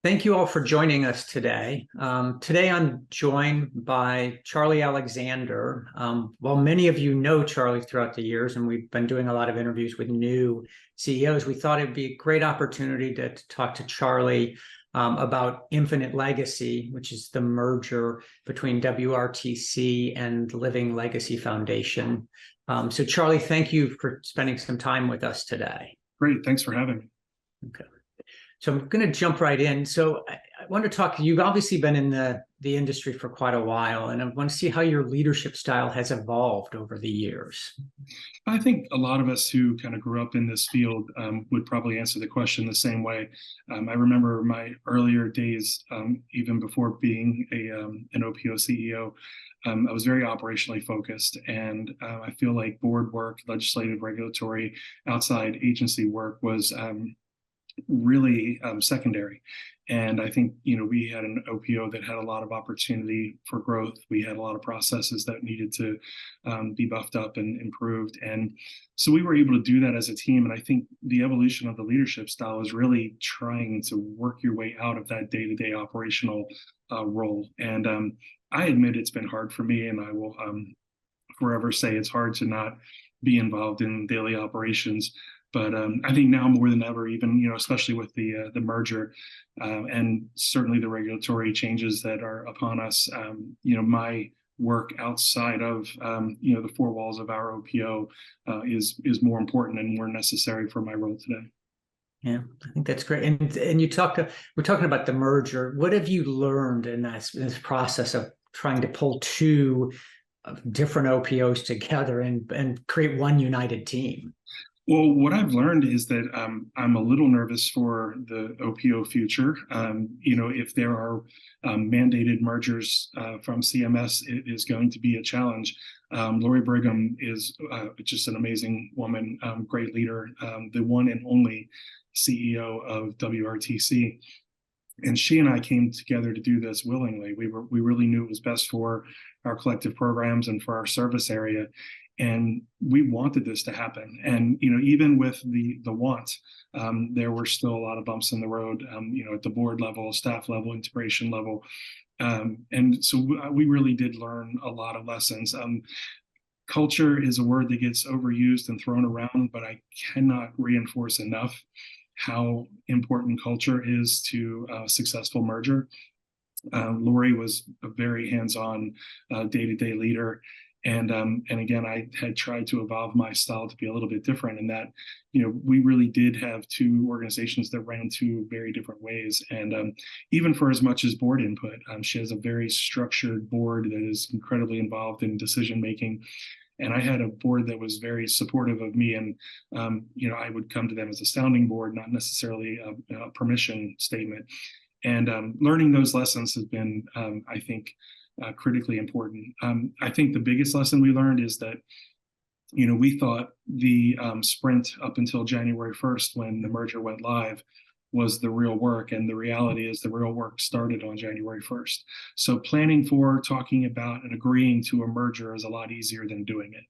Thank you all for joining us today. Today I'm joined by Charlie Alexander. While many of you know Charlie throughout the years, and we've been doing a lot of interviews with new CEOs, we thought it'd be a great opportunity to talk to Charlie about Infinite Legacy, which is the merger between WRTC and Living Legacy Foundation. So Charlie, thank you for spending some time with us today. Great, thanks for having me. Okay. So I'm going to jump right in. So I want to talk, you've obviously been in the industry for quite a while, and I want to see how your leadership style has evolved over the years. I think a lot of us who kind of grew up in this field would probably answer the question the same way. I remember my earlier days, even before being an OPO CEO, I was very operationally focused, and I feel like board work, legislative, regulatory, outside agency work was really secondary. And I think, we had an OPO that had a lot of opportunity for growth. We had a lot of processes that needed to be buffed up and improved. And so we were able to do that as a team. And I think the evolution of the leadership style is really trying to work your way out of that day-to-day operational role. And I admit it's been hard for me, and I will forever say it's hard to not be involved in daily operations. But I think now more than ever, even especially with the merger and certainly the regulatory changes that are upon us, my work outside of the four walls of our OPO is more important and more necessary for my role today. Yeah, I think that's great. And we're talking about the merger. What have you learned in this process of trying to pull two different OPOs together and create one united team? Well, what I've learned is that I'm a little nervous for the OPO future. If there are mandated mergers from CMS, it is going to be a challenge. Lori Brigham is just an amazing woman, great leader, the one and only CEO of WRTC. And she and I came together to do this willingly. We really knew it was best for our collective programs and for our service area. And we wanted this to happen. And, even with the want, there were still a lot of bumps in the road, at the board level, staff level, integration level. And so we really did learn a lot of lessons. Culture is a word that gets overused and thrown around, but I cannot reinforce enough how important culture is to a successful merger. Lori was a very hands-on, day-to-day leader. And again, I had tried to evolve my style to be a little bit different in that, we really did have two organizations that ran two very different ways. And even for as much as board input, she has a very structured board that is incredibly involved in decision making. And I had a board that was very supportive of me. And, I would come to them as a sounding board, not necessarily a permission statement. And learning those lessons has been, I think, critically important. I think the biggest lesson we learned is that, we thought the sprint up until January 1st, when the merger went live, was the real work. And the reality is the real work started on January 1st. So planning for, talking about, and agreeing to a merger is a lot easier than doing it.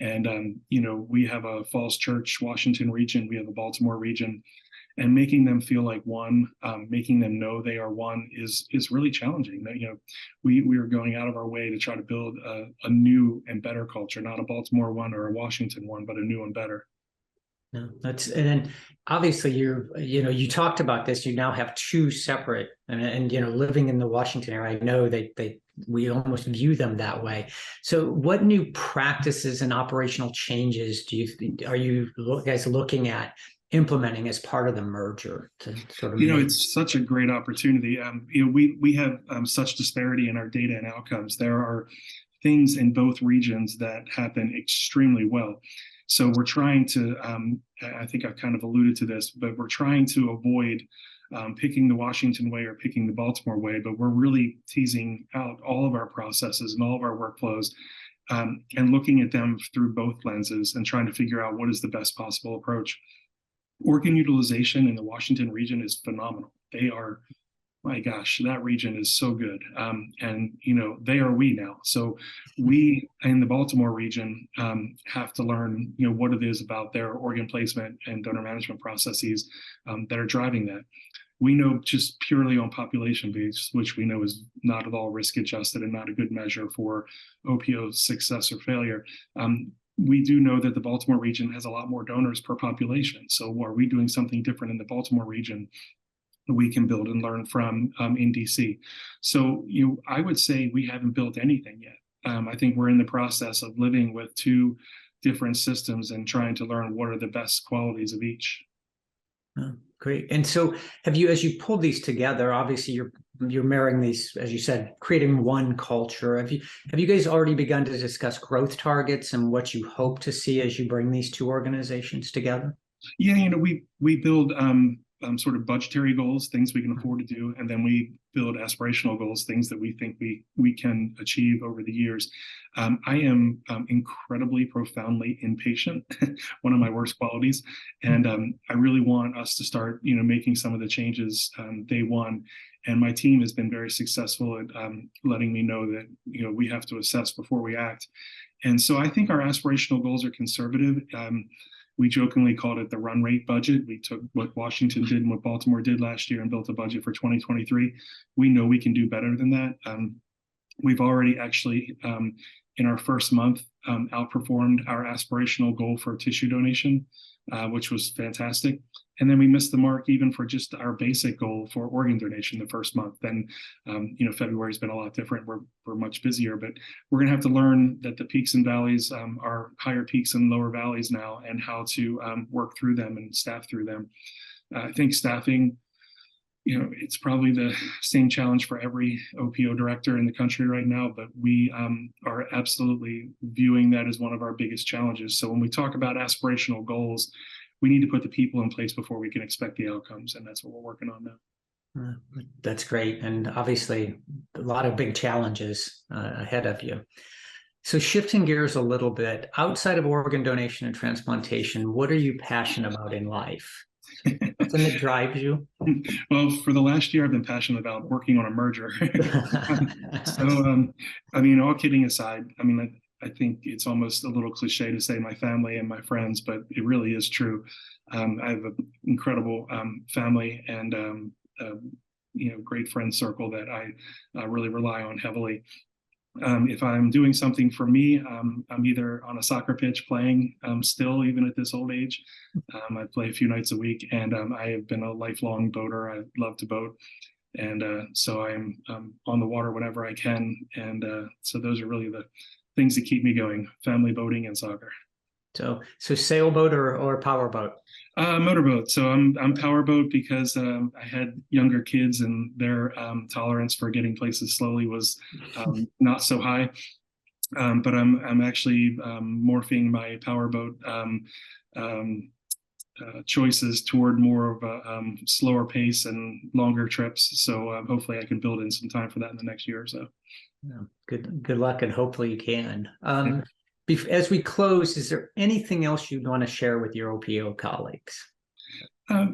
And, we have a Falls Church, Washington region, we have a Baltimore region, and making them feel like one, making them know they are one is really challenging. We are going out of our way to try to build a new and better culture, not a Baltimore one or a Washington one, but a new and better. No, and then obviously you talked about this. You now have two separate, and living in the Washington area, I know we almost view them that way. So, what new practices and operational changes are you guys looking at implementing as part of the merger to sort of it's such a great opportunity. We have such disparity in our data and outcomes. There are things in both regions that happen extremely well. So we're trying to, I think I've kind of alluded to this, but we're trying to avoid picking the Washington way or picking the Baltimore way, but we're really teasing out all of our processes and all of our workflows and looking at them through both lenses and trying to figure out what is the best possible approach. Organ utilization in the Washington region is phenomenal. They are, my gosh, that region is so good. And, they are we now. So we in the Baltimore region have to learn, what it is about their organ placement and donor management processes that are driving that. we know just purely on population base, which we know is not at all risk adjusted and not a good measure for OPO success or failure. We do know that the Baltimore region has a lot more donors per population. So are we doing something different in the Baltimore region we can build and learn from in DC? So I would say we haven't built anything yet. I think we're in the process of living with two different systems and trying to learn what are the best qualities of each. Oh, great. And so have you, as you pull these together, obviously you're marrying these, as you said, creating one culture. Have you guys already begun to discuss growth targets and what you hope to see as you bring these two organizations together? Yeah, we build sort of budgetary goals, things we can afford to do, and then we build aspirational goals, things that we think we can achieve over the years. I am incredibly, profoundly impatient, one of my worst qualities, and I really want us to start, making some of the changes day one. And my team has been very successful at letting me know that we have to assess before we act. And so I think our aspirational goals are conservative. We jokingly called it the run rate budget. We took what Washington did and what Baltimore did last year and built a budget for 2023. We know we can do better than that. We've already actually, in our first month, outperformed our aspirational goal for tissue donation, which was fantastic. And then we missed the mark even for just our basic goal for organ donation the first month. Then, February's been a lot different. We're much busier, but we're going to have to learn that the peaks and valleys are higher peaks and lower valleys now, and how to work through them and staff through them. I think staffing, it's probably the same challenge for every OPO director in the country right now, but we are absolutely viewing that as one of our biggest challenges. So when we talk about aspirational goals, we need to put the people in place before we can expect the outcomes, and that's what we're working on now. That's great, and obviously a lot of big challenges ahead of you. So shifting gears a little bit, outside of organ donation and transplantation, what are you passionate about in life? Something that drives you? Well, for the last year, I've been passionate about working on a merger. So, all kidding aside, I think it's almost a little cliche to say my family and my friends, but it really is true. I have an incredible family and great friend circle that I really rely on heavily. If I'm doing something for me, I'm either on a soccer pitch playing still, even at this old age. I play a few nights a week, and I have been a lifelong boater. I love to boat. And so I'm on the water whenever I can. And so those are really the things that keep me going: family, boating, and soccer. So sailboat or powerboat? Motorboat. So I'm powerboat because I had younger kids and their tolerance for getting places slowly was not so high. But I'm actually morphing my powerboat choices toward more of a slower pace and longer trips. So hopefully I can build in some time for that in the next year or so. Yeah, good luck, and hopefully you can. As we close, is there anything else you'd want to share with your OPO colleagues? I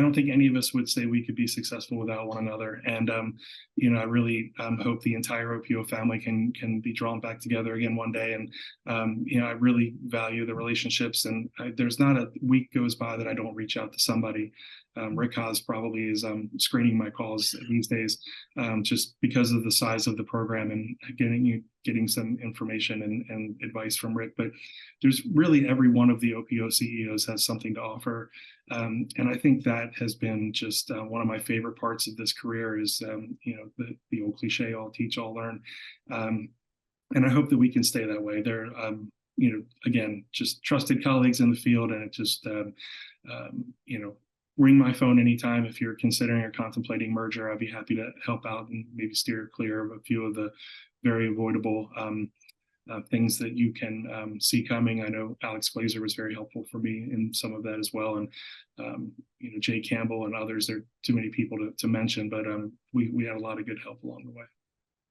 don't think any of us would say we could be successful without one another. And, I really hope the entire OPO family can be drawn back together again one day. And, I really value the relationships, and there's not a week goes by that I don't reach out to somebody. Rick Haas probably is screening my calls these days, just because of the size of the program and getting some information and advice from Rick. But there's really every one of the OPO CEOs has something to offer. And I think that has been just one of my favorite parts of this career is, the old cliche, all teach, all learn. And I hope that we can stay that way. They're, again, just trusted colleagues in the field, and it just, ring my phone anytime if you're considering or contemplating merger. I'd be happy to help out and maybe steer clear of a few of the very avoidable things that you can see coming. I know Alex Glazer was very helpful for me in some of that as well, and Jay Campbell and others. There are too many people to mention, but we had a lot of good help along the way.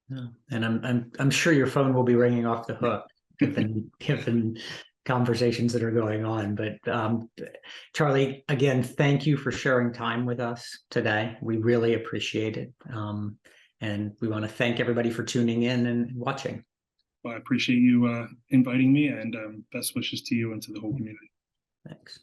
Yeah. And I'm sure your phone will be ringing off the hook given conversations that are going on. But Charlie, again, thank you for sharing time with us today. We really appreciate it. And we want to thank everybody for tuning in and watching. Well, I appreciate you inviting me, and best wishes to you and to the whole community. Thanks.